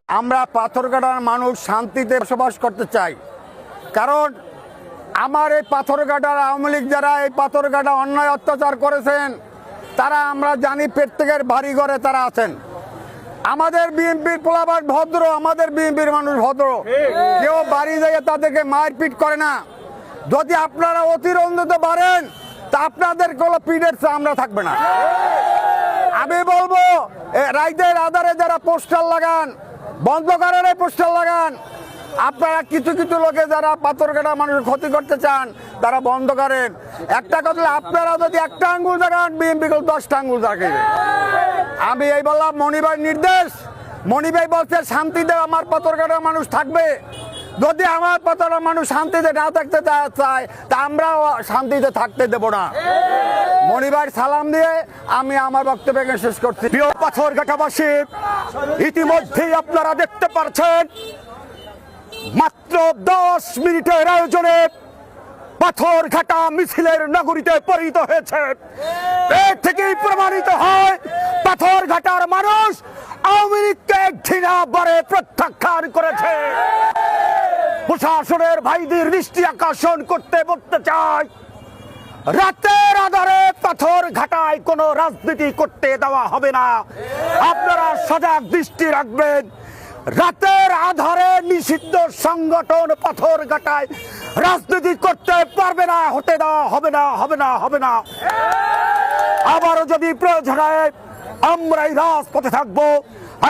আমরা পাথরঘাটার মানুষ শান্তিতে বসবাস করতে চাই, কারণ আমার এই পাথরঘাটার আওয়ামী লীগ যারা এই পাথরঘাটা অন্যায় অত্যাচার করেছেন তারা আমরা জানি প্রত্যেকের বাড়ি ঘরে তারা আছেন। আমাদের বিএনপির পোলাপাট ভদ্র, আমাদের বিএনপির মানুষ ভদ্র, কেউ বাড়ি থেকে তাদেরকে মারপিট করে না। যদি আপনারা অতিরঞ্জিত পারেন তা আপনাদের কোনো পিঠের আমরা থাকবে না। আমি বলবো রাইতের আধারে যারা পোস্টার লাগান বন্ধ করেন, এই পোস্টার লাগান। আপনারা কিছু কিছু লোকে যারা পাথরঘাটা মানুষের ক্ষতি করতে চান তারা বন্ধ করেন। একটা কথা, আপনারা যদি একটা আঙ্গুল দেখান বিএনপি 10টা আঙ্গুল দেখে। আমি এই বললাম মনিভাই নির্দেশ, মনিভাই বলছে শান্তিতে আমার পাথরঘাটার মানুষ থাকবে। যদি আমার পাথরের মানুষ শান্তিতে না থাকতে চায় তা আমরাও শান্তিতে থাকতে দেব না। মনিভাই সালাম দিয়ে আমি আমার বক্তব্য শেষ করছি। প্রিয় পাথরঘাটাবাসী, ইতিমধ্যেই আপনারা দেখতে পাচ্ছেন মাত্র 10 মিনিটের আয়োজনে পাথরঘাটা মিছিলের নগরীতে পরিণত হয়েছে। এর থেকেই প্রমাণিত হয় পাথরঘাটার মানুষ আওয়ামী লীগকে ঘৃণা ভরে প্রত্যাখ্যান করেছে। প্রশাসনের ভাইদের দৃষ্টি আকর্ষণ করতে বলতে চাই, রাতের আধারে পাথরঘাটায় কোনো রাজনীতি করতে দেওয়া হবে না। আপনারা সজাগ দৃষ্টি রাখবেন। রাতের আধারে নিষিদ্ধ সংগঠন পাথরঘাটায় রাজনীতি করতে পারবে না, হতে দেওয়া হবে না, হবে না, হবে না। আবারও যদি প্রয়োজন হয় আমরাই রাজপথে থাকবো।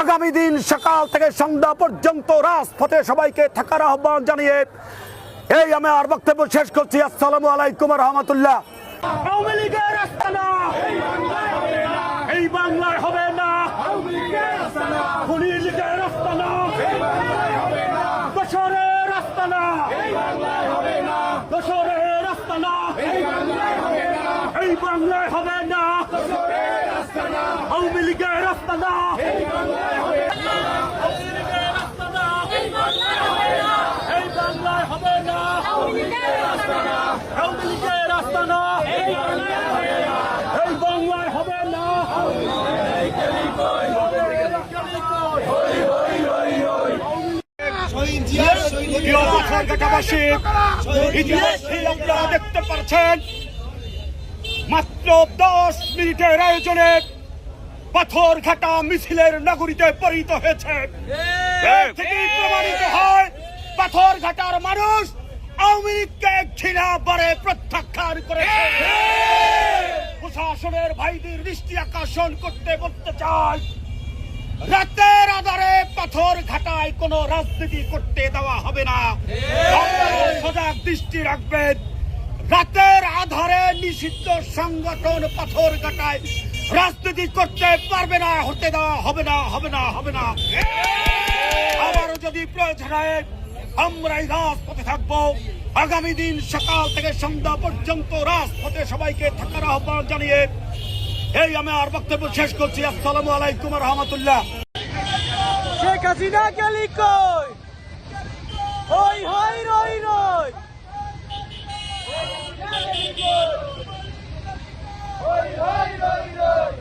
আগামী দিন সকাল থেকে সন্ধ্যা পর্যন্ত রাজপথে সবাইকে থাকার আহ্বান জানিয়ে এই আমি আর বক্তব্য শেষ করছি। আসসালামু আলাইকুম রহমতুল্লাহ। আওয়ামী লীগের আস্তানা এই বাংলায় হবে না, খুনি লীগের আস্তানা দোসরের আস্তানা, দোসরের আস্তানা এই বাংলায় হবে না, আওয়ামী লীগের আস্তানা এই বাংলায় হবে না, এই বাংলায় হবে না, আওয়ামী লীগের আস্তানা এই বাংলায় হবে না। প্রিয় পাথরঘাটাবাসী, ইতিমধ্যেই আপনারা দেখতে পাচ্ছেন মাত্র 10 মিনিটের আয়োজনে পাথরঘাটা মিছিলের নগরীতে পরিণত হয়েছে। এর থেকেই প্রমাণিত হয় পাথরঘাটার মানুষ আওয়ামী লীগকে ঘৃণা ভরে প্রত্যাখ্যান করেছে। প্রশাসনের ভাইদের দৃষ্টি আকর্ষণ করতে বলতে চাই, রাতের আধারে পাথরঘাটায় কোনো রাজনীতি করতে দেওয়া হবে না। আপনারা সজাগ দৃষ্টি রাখবেন। রাতের আধারে নিষিদ্ধ সংগঠন পাথরঘাটায় রাজনীতি করতে পারবে না, হতে দেওয়া হবে না, হবে না, হবে না। আবারও যদি প্রয়োজন হয় আমরাই রাজপথে থাকবো। আগামী দিন সকাল থেকে সন্ধ্যা পর্যন্ত রাজপথে সবাইকে থাকার আহ্বান জানিয়ে এই আমি আর বক্তব্য শেষ করছি। আসসালামু আলাইকুম রহমতুল্লাহ। শেখ হাসিনা গেলি কই, হই হই রই রই, হই হই রই রই।